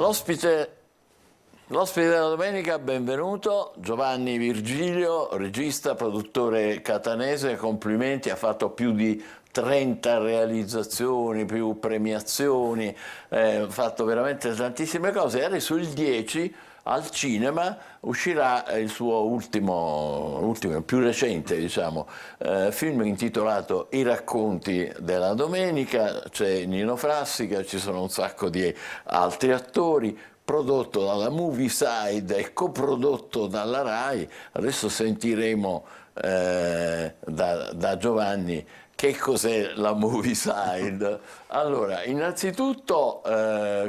L'ospite della domenica, benvenuto, Giovanni Virgilio, regista, produttore catanese, complimenti, ha fatto più di 30 realizzazioni, più premiazioni, ha fatto veramente tantissime cose e adesso il 10 al cinema uscirà il suo ultimo più recente, diciamo, film intitolato I racconti della domenica. C'è Nino Frassica, ci sono un sacco di altri attori, prodotto dalla Movieside e coprodotto dalla Rai. Adesso sentiremo da Giovanni che cos'è la Movieside. Allora, innanzitutto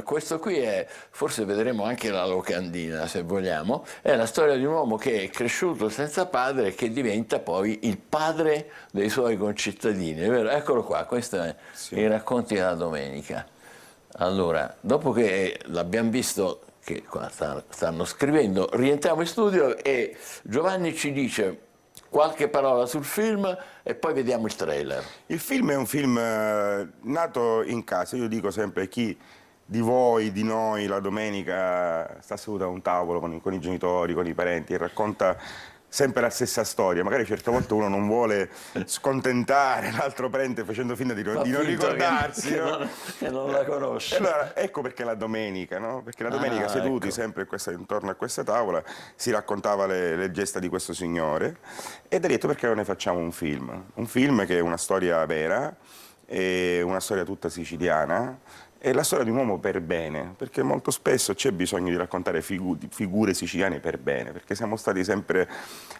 questo qui è, forse vedremo anche la locandina se vogliamo, è la storia di un uomo che è cresciuto senza padre e che diventa poi il padre dei suoi concittadini, è vero? Eccolo qua, questo è Sì. I racconti della domenica. Allora, dopo che l'abbiamo visto, che qua stanno scrivendo, rientriamo in studio e Giovanni ci dice qualche parola sul film e poi vediamo il trailer. Il film è un film nato in casa. Io dico sempre, chi di voi, di noi, la domenica sta seduto a un tavolo con i genitori, con i parenti e racconta sempre la stessa storia. Magari certe volte uno non vuole scontentare l'altro parente facendo finta di non ricordarsi, che non la conosce. Allora, ecco perché la domenica, no? Perché la domenica seduti ecco. sempre intorno a questa tavola si raccontava le gesta di questo signore ed ha detto perché non ne facciamo un film che è una storia vera, è una storia tutta siciliana. È la storia di un uomo per bene, perché molto spesso c'è bisogno di raccontare figure siciliane per bene, perché siamo stati sempre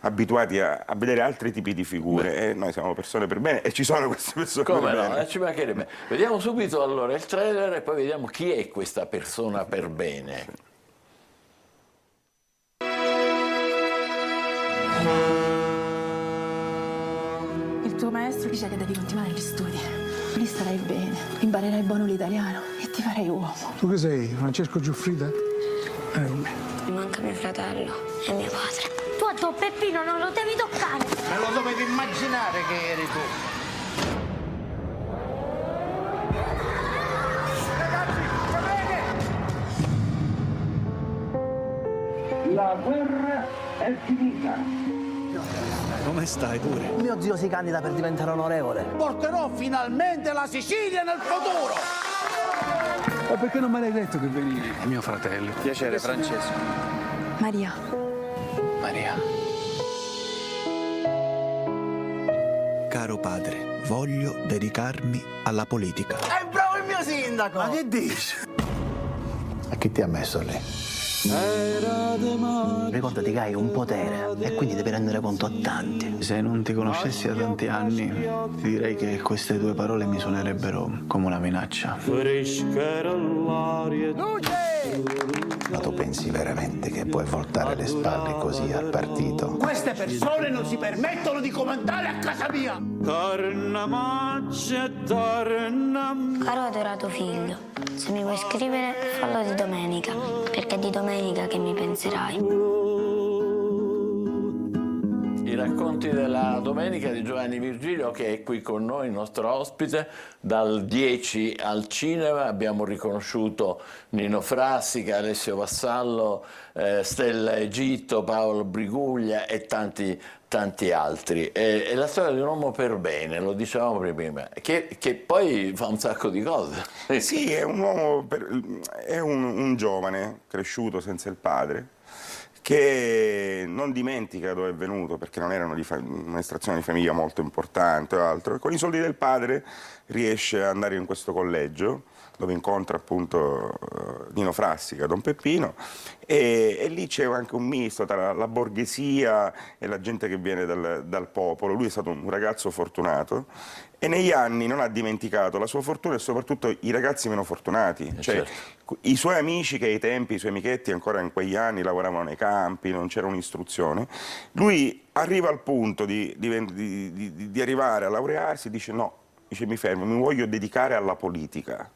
abituati a vedere altri tipi di figure e noi siamo persone per bene e ci sono queste persone Come per no, bene. ci mancherebbe. Vediamo subito allora il trailer e poi vediamo chi è questa persona per bene. Il tuo maestro dice che devi continuare gli studi. Lì starai bene, imparerai buono l'italiano e ti farai uomo. Tu che sei? Francesco Giuffrida? Mi manca mio fratello e mio padre. Tu a tuo Peppino non lo devi toccare. Me lo dovevi immaginare che eri tu. Ragazzi, la guerra è finita. come stai pure? Mio zio si candida per diventare onorevole. Porterò finalmente la Sicilia nel futuro! Ma perché non me l'hai detto che venivi? È mio fratello. Piacere, Francesco. Maria. Maria. Caro padre, voglio dedicarmi alla politica. È bravo il mio sindaco! Ma che dici? A chi ti ha messo lì? Ricordati che hai un potere e quindi devi rendere conto a tanti. Se non ti conoscessi da tanti anni, ti direi che queste due parole mi suonerebbero come una minaccia. Ma tu pensi veramente che puoi voltare le spalle così al partito? Queste persone non si permettono di comandare a casa mia! Caro adorato figlio, se mi vuoi scrivere, fallo di domenica, perché è di domenica che mi penserai. I racconti della domenica di Giovanni Virgilio, che è qui con noi, il nostro ospite, dal 10 al cinema. Abbiamo riconosciuto Nino Frassica, Alessio Vassallo, Stella Egitto, Paolo Briguglia e tanti altri. È la storia di un uomo per bene, lo dicevamo prima, che poi fa un sacco di cose. Sì, è un uomo, è un giovane cresciuto senza il padre, che non dimentica dove è venuto, perché non era un'estrazione di famiglia molto importante o altro, e con i soldi del padre riesce ad andare in questo collegio, dove incontra appunto Nino Frassica, Don Peppino, e lì c'è anche un misto tra la borghesia e la gente che viene dal popolo. Lui è stato un ragazzo fortunato e negli anni non ha dimenticato la sua fortuna e soprattutto i ragazzi meno fortunati, cioè certo. I suoi amici che ai tempi, i suoi amichetti ancora in quegli anni lavoravano nei campi, non c'era un'istruzione. Lui arriva al punto di arrivare a laurearsi e dice no, dice mi fermo, mi voglio dedicare alla politica.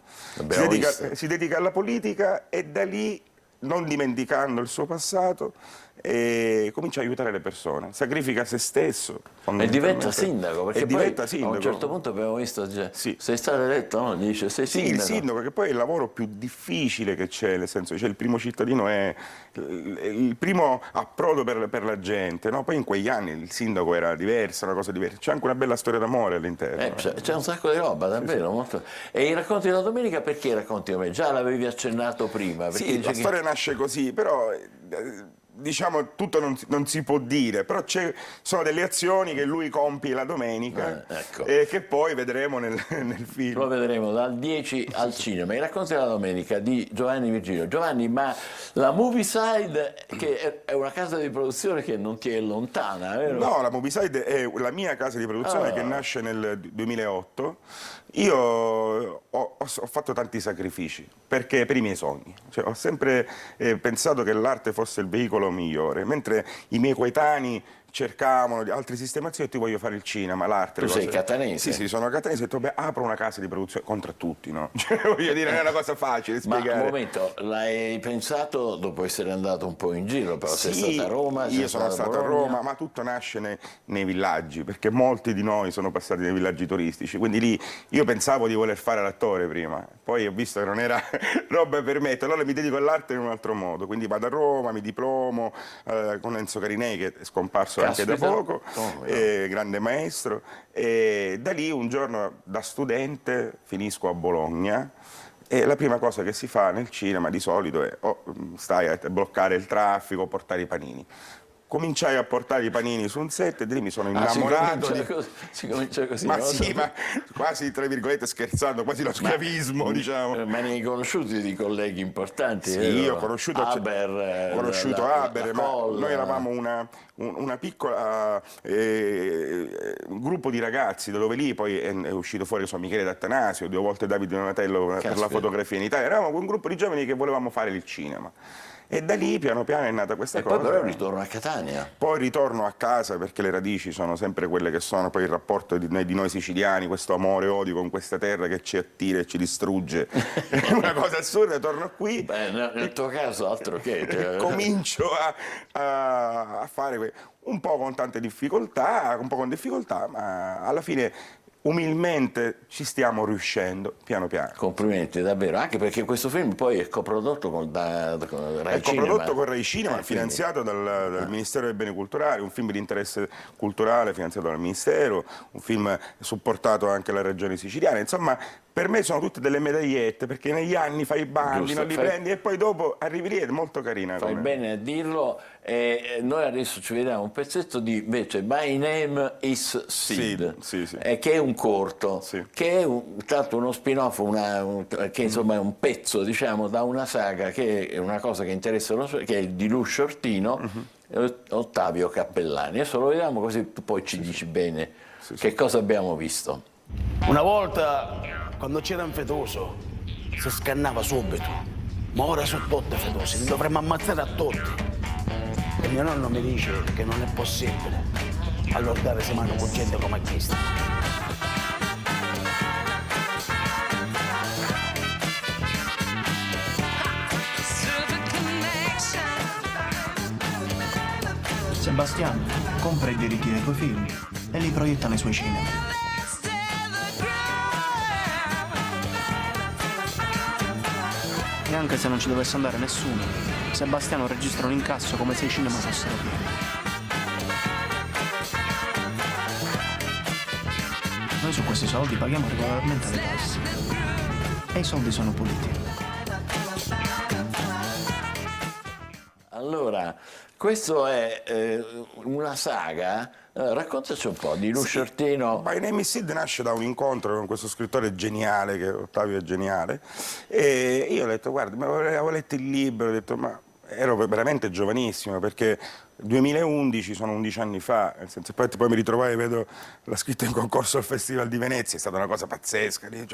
Si dedica alla politica e da lì, non dimenticando il suo passato, e comincia a aiutare le persone, sacrifica se stesso e diventa sindaco, perché poi a un certo punto abbiamo visto sei stato eletto, no? Dice sei sindaco. Sì, il sindaco, che poi è il lavoro più difficile che c'è, nel senso che il primo cittadino è il primo approdo per la gente, no? Poi in quegli anni il sindaco era diverso, una cosa diversa, c'è anche una bella storia d'amore all'interno. C'è un sacco di roba, davvero. Molto. E i racconti della domenica, perché i racconti della domenica? Già l'avevi accennato prima. Sì, la storia nasce così, però diciamo tutto non si può dire, però sono delle azioni che lui compie la domenica e che poi vedremo nel film. Lo vedremo dal 10 al cinema. I racconti della domenica di Giovanni Virgilio. Giovanni, ma la Movieside, che è una casa di produzione che non ti è lontana, vero? No, la Movieside è la mia casa di produzione che nasce nel 2008. Io ho fatto tanti sacrifici per i miei sogni, cioè, ho sempre pensato che l'arte fosse il veicolo migliore, mentre i miei coetanei cercavano altre sistemazioni, io voglio fare il cinema, l'arte. Tu sei catanese? Sì, sono catanese, ho detto, beh, apro una casa di produzione contro tutti, no? Cioè, voglio dire, non è una cosa facile spiegare. Ma un momento, l'hai pensato dopo essere andato un po' in giro, però sei stato a Roma? Io sono stato a Roma, ma tutto nasce nei villaggi, perché molti di noi sono passati nei villaggi turistici, quindi lì io pensavo di voler fare l'attore prima, poi ho visto che non era roba per me, allora mi dedico all'arte in un altro modo, quindi vado a Roma, mi diplomo con Enzo Carinei, che è scomparso anche da poco, grande maestro, e da lì un giorno da studente finisco a Bologna e la prima cosa che si fa nel cinema di solito è stai a bloccare il traffico, portare i panini. Cominciai a portare i panini su un set e lì mi sono innamorato si comincia così, ma no? sì, ma quasi tra virgolette scherzando, quasi lo schiavismo, diciamo. Ma ne hai conosciuti di colleghi importanti? Sì, io ho conosciuto Haber, ma noi eravamo una piccola un gruppo di ragazzi, da dove lì poi è uscito fuori Michele D'Attanasio, 2 volte Davide Donatello per la fotografia in Italia. Eravamo un gruppo di giovani che volevamo fare il cinema. E da lì piano piano è nata questa cosa. E poi però ritorno a Catania. Poi ritorno a casa perché le radici sono sempre quelle che sono, poi il rapporto di noi siciliani, questo amore e odio con questa terra che ci attira e ci distrugge. È una cosa assurda, torno qui. Beh, nel tuo caso altro che... comincio a fare un po' con tante difficoltà, un po' con difficoltà, ma alla fine umilmente ci stiamo riuscendo piano piano. Complimenti, davvero, anche perché questo film poi è coprodotto con Rai Cinema. È coprodotto con Rai Cinema, finanziato dal Ministero dei Beni Culturali, un film di interesse culturale finanziato dal Ministero, un film supportato anche dalla Regione Siciliana, insomma per me sono tutte delle medagliette, perché negli anni fai i bandi, non li prendi e poi dopo arrivi lì, è molto carina. Fai bene a dirlo. Noi adesso ci vediamo un pezzetto di invece My Name is Sid, sì. Che è un corto, che è tanto uno spin-off, che insomma è un pezzo, diciamo, da una saga che è una cosa che interessa, che è di Lucio Ortino e Ottavio Cappellani. Adesso lo vediamo così tu poi ci dici bene che cosa abbiamo visto. Una volta, quando c'era un fetoso, si scannava subito, ma ora sono tutti fetosi, li dovremmo ammazzare a tutti. E mio nonno mi dice che non è possibile allortare se mano con gente come questa. Sebastiano compra i diritti dei tuoi film e li proietta nei suoi cinema. E anche se non ci dovesse andare nessuno, Sebastiano registra un incasso come se i cinema fossero pieni. Noi su questi soldi paghiamo regolarmente le tasse. E i soldi sono puliti. Allora, questo è una saga, raccontaci un po' di Lucio Ortino. My Name is Sid nasce da un incontro con questo scrittore geniale, che Ottavio è geniale, e io ho detto, guarda, ma avevo letto il libro, ho detto, ma ero veramente giovanissimo, perché 2011 sono 11 anni fa, nel senso, poi mi ritrovai e vedo la scritta in concorso al Festival di Venezia, è stata una cosa pazzesca, lì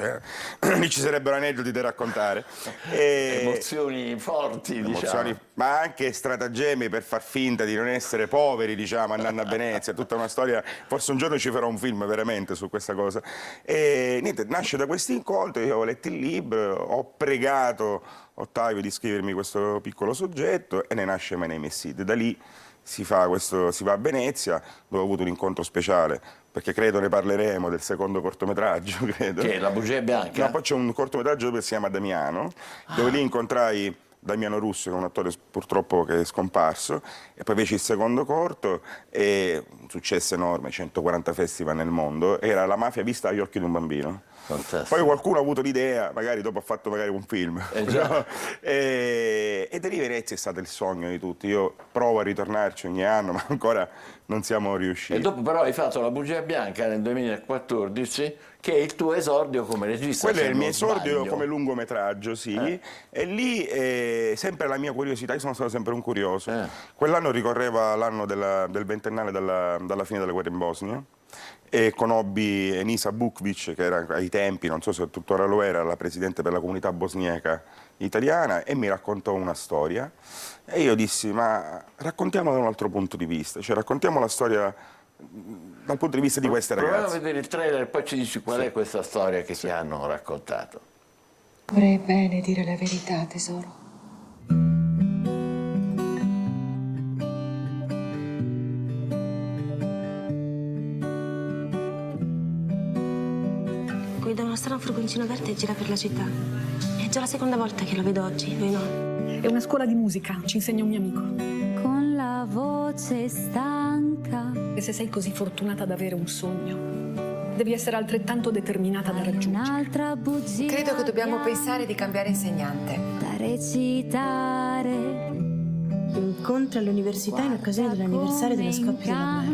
ci sarebbero aneddoti da raccontare. Emozioni forti, diciamo. Ma anche stratagemmi per far finta di non essere poveri, diciamo, andando a Venezia, tutta una storia, forse un giorno ci farò un film veramente su questa cosa. E niente, nasce da questo incontro, io ho letto il libro, ho pregato Ottavio di scrivermi questo piccolo soggetto e ne nasce My Name is Sid. Da lì si va a Venezia, dove ho avuto un incontro speciale, perché credo ne parleremo del secondo cortometraggio, credo. Che è La bugia bianca? No, poi c'è un cortometraggio dove si chiama Damiano, dove lì incontrai Damiano Russo, che è un attore purtroppo che è scomparso, e poi feci il secondo corto, e un successo enorme, 140 festival nel mondo, era La mafia vista agli occhi di un bambino. Fantastico. Poi qualcuno ha avuto l'idea, magari dopo ha fatto magari un film, e da lì Venezia è stato il sogno di tutti. Io provo a ritornarci ogni anno, ma ancora non siamo riusciti. E dopo però hai fatto La bugia bianca nel 2014, che è il tuo esordio come regista. Quello è il mio esordio come lungometraggio, sì, e lì sempre la mia curiosità, io sono stato sempre un curioso. Quell'anno ricorreva l'anno del ventennale dalla fine della guerra in Bosnia, e conobbi Enisa Bukvic, che era ai tempi, non so se tuttora lo era, la presidente per la comunità bosniaca italiana, e mi raccontò una storia, e io dissi: ma raccontiamola da un altro punto di vista, cioè raccontiamo la storia dal punto di vista di queste ragazze. Proviamo a vedere il trailer e poi ci dici qual è questa storia che ti hanno raccontato. Vorrei bene dire la verità, tesoro. Guida una strana furgoncina verde e gira per la città. È già la seconda volta che lo vedo oggi, voi no? È una scuola di musica, ci insegna un mio amico. Con la voce stanca. E se sei così fortunata ad avere un sogno, devi essere altrettanto determinata da raggiungere. Credo che dobbiamo pensare di cambiare insegnante. Da recitare. Incontra all'università in occasione dell'anniversario dello scoppio della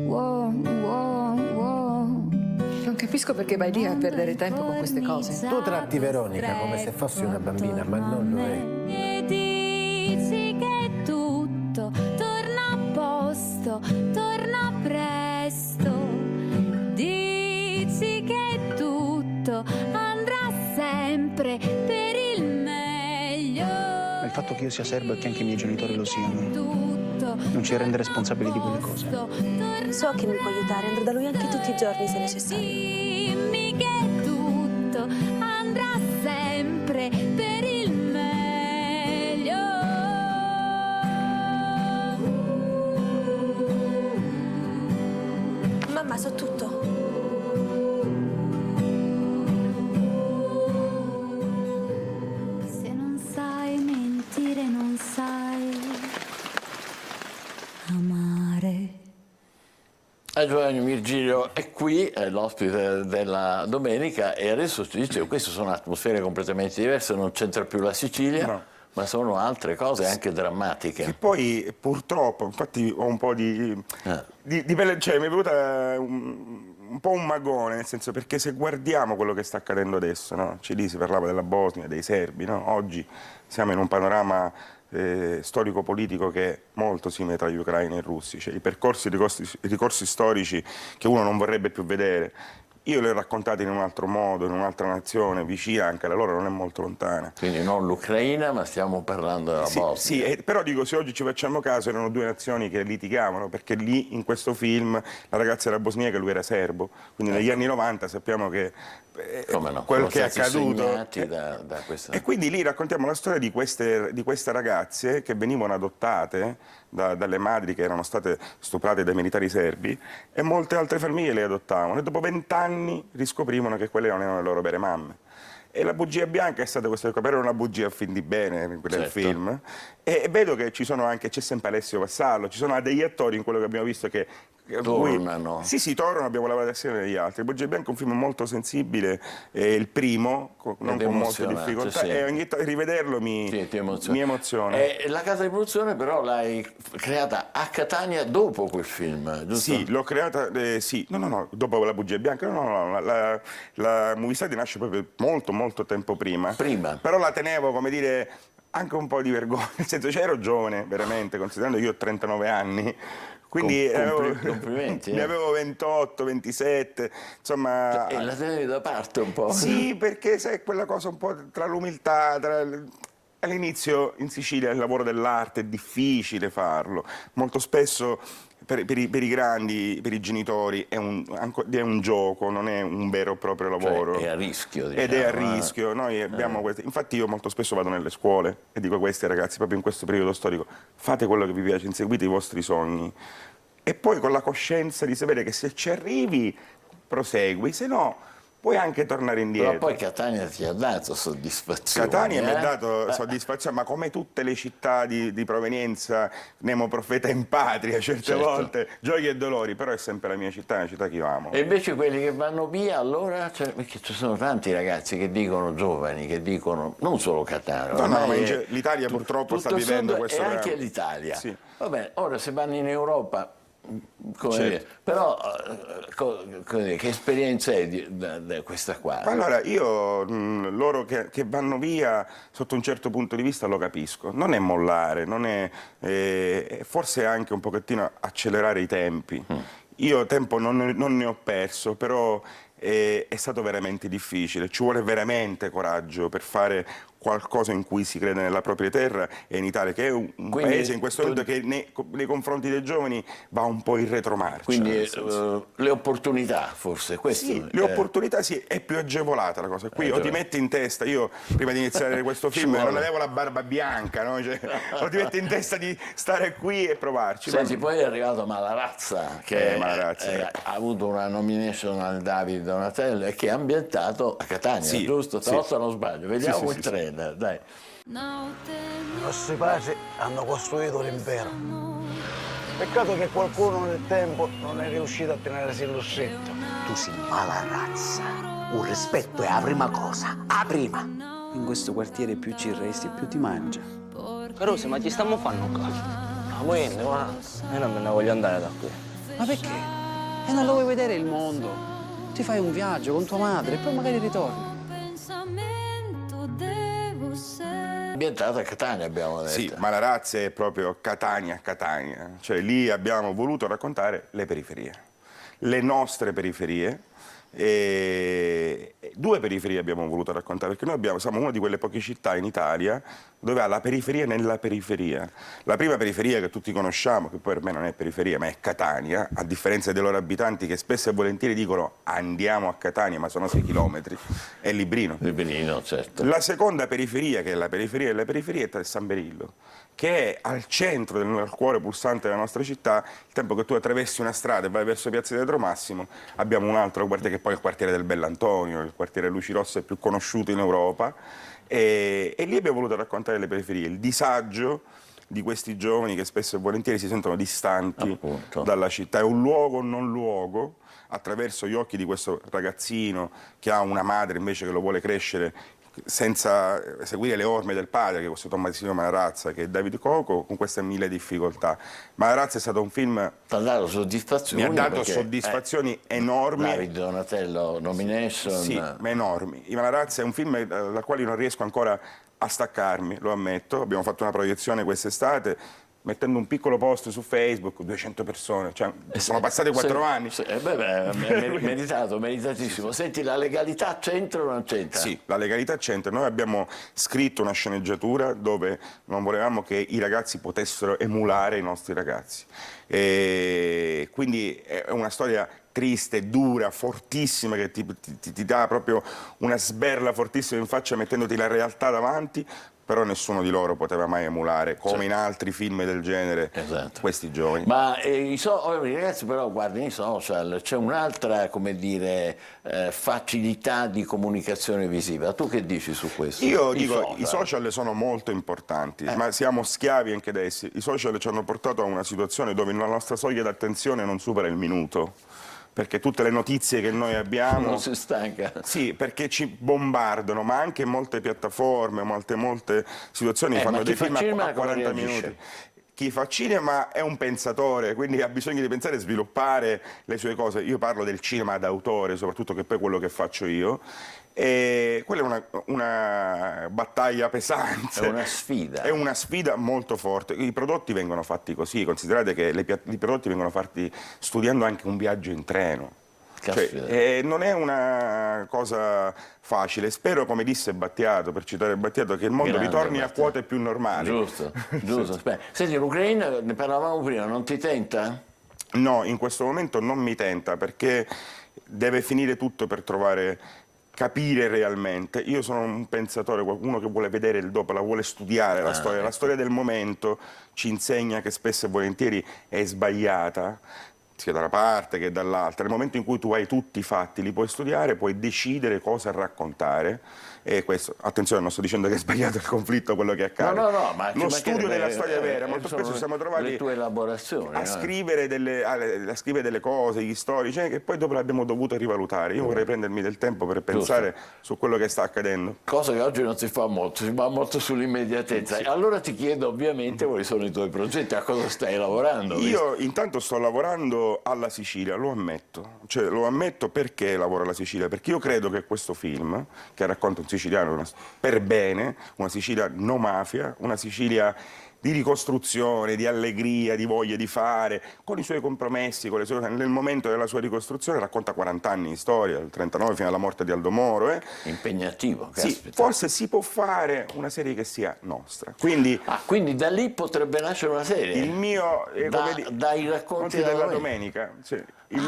guerra. Non capisco perché vai lì a perdere tempo con queste cose. Tu tratti Veronica come se fosse una bambina, ma non lo è. E dici che tutto torna a posto, torna presto. Dici che tutto andrà sempre per il meglio. Ma il fatto che io sia serbo e che anche i miei genitori lo siano non ci rende responsabili di quelle cose. So che mi può aiutare, andrò da lui anche tutti i giorni se necessario. Dimmi che tutto andrà sempre per il meglio. Mamma, so tutto. Se non sai mentire, non sai amare. Giovanni Virgilio è qui, è l'ospite della domenica, e adesso ti dicevo, queste sono atmosfere completamente diverse, non c'entra più la Sicilia, no, ma sono altre cose anche drammatiche. E poi purtroppo, infatti ho un po' cioè mi è venuta un po' un magone, nel senso, perché se guardiamo quello che sta accadendo adesso, no? Lì si parlava della Bosnia, dei serbi, no? Oggi siamo in un panorama storico-politico che è molto simile tra gli ucraini e i russi, cioè i percorsi, i ricorsi storici che uno non vorrebbe più vedere. Io li ho raccontati in un altro modo, in un'altra nazione, vicina anche alla loro, non è molto lontana. Quindi non l'Ucraina, ma stiamo parlando della Bosnia. Sì, però dico, se oggi ci facciamo caso, erano due nazioni che litigavano, perché lì, in questo film, la ragazza era bosniaca e lui era serbo. Quindi negli anni 90 sappiamo che quello che è accaduto. Da questa... E quindi lì raccontiamo la storia di queste ragazze che venivano adottate dalle madri che erano state stuprate dai militari serbi, e molte altre famiglie le adottavano, e dopo 20 anni riscoprivano che quelle non erano le loro vere mamme. E La bugia bianca è stata questa, era una bugia a fin di bene del film, e vedo che ci sono anche, c'è sempre Alessio Vassallo, ci sono degli attori in quello che abbiamo visto che tornano. Sì, tornano, abbiamo lavorato assieme agli altri. La bugia bianca è un film molto sensibile, il primo, non con molte difficoltà, e ogni rivederlo mi emoziona. La casa di produzione però l'hai creata a Catania dopo quel film, giusto? Sì, l'ho creata, no, dopo La bugia bianca, la Movie Studio nasce proprio molto tempo prima. Però la tenevo, come dire, anche un po' di vergogna, nel senso, ero giovane, veramente, considerando che io ho 39 anni, quindi complimenti, ne avevo 28, 27, insomma... E la tenevi da parte un po'? Sì, perché sai, quella cosa un po' tra l'umiltà, all'inizio in Sicilia il lavoro dell'arte è difficile farlo, molto spesso per i grandi, per i genitori è un gioco, non è un vero e proprio lavoro. Cioè, è a rischio, ed è a rischio. Noi abbiamo infatti io molto spesso vado nelle scuole e dico a questi ragazzi, proprio in questo periodo storico, fate quello che vi piace, inseguite i vostri sogni e poi con la coscienza di sapere che se ci arrivi prosegui, se no puoi anche tornare indietro. Però poi Catania ti ha dato soddisfazione. Catania mi ha dato soddisfazione, ma come tutte le città di provenienza, Nemo profeta in patria, certe volte, gioie e dolori, però è sempre la mia città, è una città che io amo. E invece quelli che vanno via, allora, perché ci sono tanti ragazzi che dicono, giovani, che dicono, non solo Catania. No, l'Italia purtroppo sta vivendo questo dramma. E anche l'Italia. Sì. Va bene, ora se vanno in Europa... Però che esperienza è di questa qua? Allora io loro che vanno via sotto un certo punto di vista lo capisco, non è mollare, non è forse anche un pochettino accelerare i tempi. Io tempo non ne ho perso, però è stato veramente difficile, ci vuole veramente coraggio per fare qualcosa in cui si crede nella propria terra e in Italia, che è un paese in questo momento che nei confronti dei giovani va un po' in retromarcia. Quindi le opportunità forse, questo? Sì, le opportunità sì, è più agevolata la cosa. Qui o ti metti in testa, io prima di iniziare questo film non avevo la barba bianca, no? Cioè, o ti metti in testa di stare qui e provarci. Senti, poi è arrivato Malarazza, che ha avuto una nomination al David Donatello e che è ambientato a Catania, giusto? Stavolta non sbaglio, vediamo il trailer. Dai. I nostri padri hanno costruito l'impero. Peccato che qualcuno nel tempo non è riuscito a tenersi il lussetto. Tu sei Malarazza. Un rispetto è la prima cosa, la prima. In questo quartiere più ci resti, più ti mangia. Carusi, ma ci stiamo fanno qua? Ma quindi, ma io non me ne voglio andare da qui. Ma perché? E non lo vuoi vedere il mondo? Ti fai un viaggio con tua madre e poi magari ritorni. Ambientato a Catania, abbiamo detto. Sì, Malarazza è proprio Catania, cioè lì abbiamo voluto raccontare le periferie, le nostre periferie. Due periferie abbiamo voluto raccontare, perché noi siamo una di quelle poche città in Italia dove ha la periferia nella periferia. La prima periferia che tutti conosciamo, che poi per me non è periferia ma è Catania, a differenza dei loro abitanti che spesso e volentieri dicono andiamo a Catania, ma sono 6 chilometri, è Librino. Librino, certo. La seconda periferia, che è la periferia delle periferie, è San Berillo, che è al centro del cuore pulsante della nostra città. Il tempo che tu attraversi una strada e vai verso Piazza di Pietro Massimo, abbiamo un altro quartiere che poi è il quartiere del Bell'Antonio, il quartiere Luci Rosse più conosciuto in Europa, e lì abbiamo voluto raccontare le periferie, il disagio di questi giovani che spesso e volentieri si sentono distanti dalla città. È un luogo non luogo, attraverso gli occhi di questo ragazzino che ha una madre invece che lo vuole crescere senza seguire le orme del padre, che è questo Tommasino Malarazza, che è David Coco, con queste 1000 difficoltà. Malarazza è stato un film... Ti ha dato soddisfazioni? Mi ha dato soddisfazioni enormi. David Donatello nomination. Sì, ma enormi. Malarazza è un film dal quale io non riesco ancora a staccarmi, lo ammetto. Abbiamo fatto una proiezione quest'estate, mettendo un piccolo post su Facebook, 200 persone, cioè, sono passati 4 anni. Meritato, meritatissimo. Senti, la legalità c'entra o non c'entra? Sì, la legalità c'entra. Noi abbiamo scritto una sceneggiatura dove non volevamo che i ragazzi potessero emulare i nostri ragazzi. E quindi è una storia triste, dura, fortissima, che ti dà proprio una sberla fortissima in faccia mettendoti la realtà davanti, però nessuno di loro poteva mai emulare, come in altri film del genere, questi giovani. Ma i ragazzi però, guardi, i social, c'è un'altra, come dire, facilità di comunicazione visiva. Tu che dici su questo? Io dico, i social sono molto importanti, ma siamo schiavi anche da essi. I social ci hanno portato a una situazione dove la nostra soglia d'attenzione non supera il minuto, perché tutte le notizie che noi abbiamo... Non si stanca. Sì, perché ci bombardano, ma anche molte piattaforme, molte situazioni fanno dei film a 40 minuti. Chi fa cinema è un pensatore, quindi ha bisogno di pensare e sviluppare le sue cose. Io parlo del cinema d'autore, soprattutto, che poi è quello che faccio io. E quella è una battaglia pesante. È una sfida. È una sfida molto forte. I prodotti vengono fatti così, considerate che i prodotti vengono fatti studiando anche un viaggio in treno. Cioè, non è una cosa facile. Spero, come disse Battiato, per citare Battiato, che il mondo ritorni a quote più normali. Giusto, giusto. Senti, l'Ucraina, ne parlavamo prima, non ti tenta? No, in questo momento non mi tenta, perché deve finire tutto per capire realmente. Io sono un pensatore, qualcuno che vuole vedere il dopo, la vuole studiare la storia. La storia del momento ci insegna che spesso e volentieri è sbagliata, sia da una parte che dall'altra. Nel momento in cui tu hai tutti i fatti, li puoi studiare, puoi decidere cosa raccontare. E questo, attenzione, non sto dicendo che è sbagliato il conflitto, quello che accade. No, ma lo studio della storia vera, molto spesso sono siamo trovati le tue elaborazioni, a scrivere delle cose, gli storici, che poi dopo l'abbiamo dovuto rivalutare. Io vorrei prendermi del tempo per pensare su quello che sta accadendo. Cosa che oggi non si fa molto, si va molto sull'immediatezza. Allora ti chiedo ovviamente quali sono i tuoi progetti, a cosa stai lavorando? Io intanto sto lavorando alla Sicilia, lo ammetto. Cioè, lo ammetto. Perché lavoro alla Sicilia? Perché io credo che questo film, che racconta un siciliano per bene, una Sicilia no mafia, una Sicilia di ricostruzione, di allegria, di voglia di fare, con i suoi compromessi, con le sue... nel momento della sua ricostruzione racconta 40 anni di storia, dal 39 fino alla morte di Aldo Moro. Impegnativo, sì, forse si può fare una serie che sia nostra. Quindi, quindi da lì potrebbe nascere una serie? Il mio... dai racconti della domenica. Sì. Il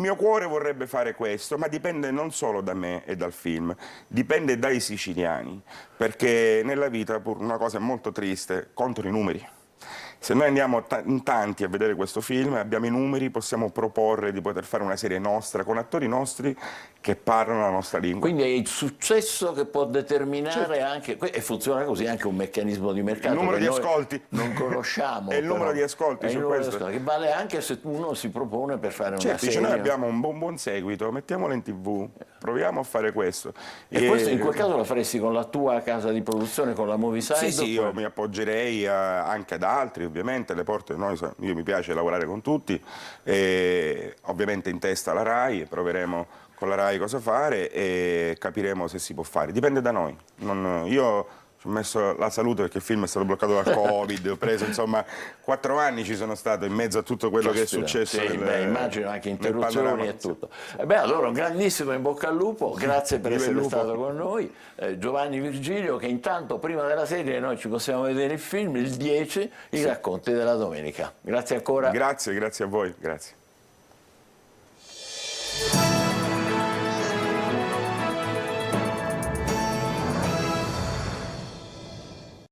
mio cuore vorrebbe fare questo, ma dipende non solo da me e dal film, dipende dai siciliani, perché nella vita, pur una cosa molto triste, contano i numeri. Se noi andiamo in tanti a vedere questo film, abbiamo i numeri, possiamo proporre di poter fare una serie nostra, con attori nostri che parlano la nostra lingua. Quindi è il successo che può determinare anche, e funziona così anche un meccanismo di mercato. Il numero di ascolti. Non conosciamo. È il numero di ascolti su questo. Che vale anche se uno si propone per fare una serie. Noi abbiamo un buon seguito, mettiamolo in TV, proviamo a fare questo. E questo in quel caso lo faresti con la tua casa di produzione, con la Movieside? Sì, io mi appoggerei anche ad altri, ovviamente. Le porte, io mi piace lavorare con tutti, ovviamente in testa la RAI, proveremo con la RAI cosa fare e capiremo se si può fare. Dipende da noi. Io ci ho messo la salute perché il film è stato bloccato dal Covid, ho preso insomma 4 anni ci sono stato in mezzo a tutto quello che è successo. Sì, immagino anche interruzioni e tutto. Allora un grandissimo in bocca al lupo, grazie per essere stato con noi. Giovanni Virgilio, che intanto prima della serie noi ci possiamo vedere il film, il 10, i racconti della domenica. Grazie ancora. Grazie a voi, grazie.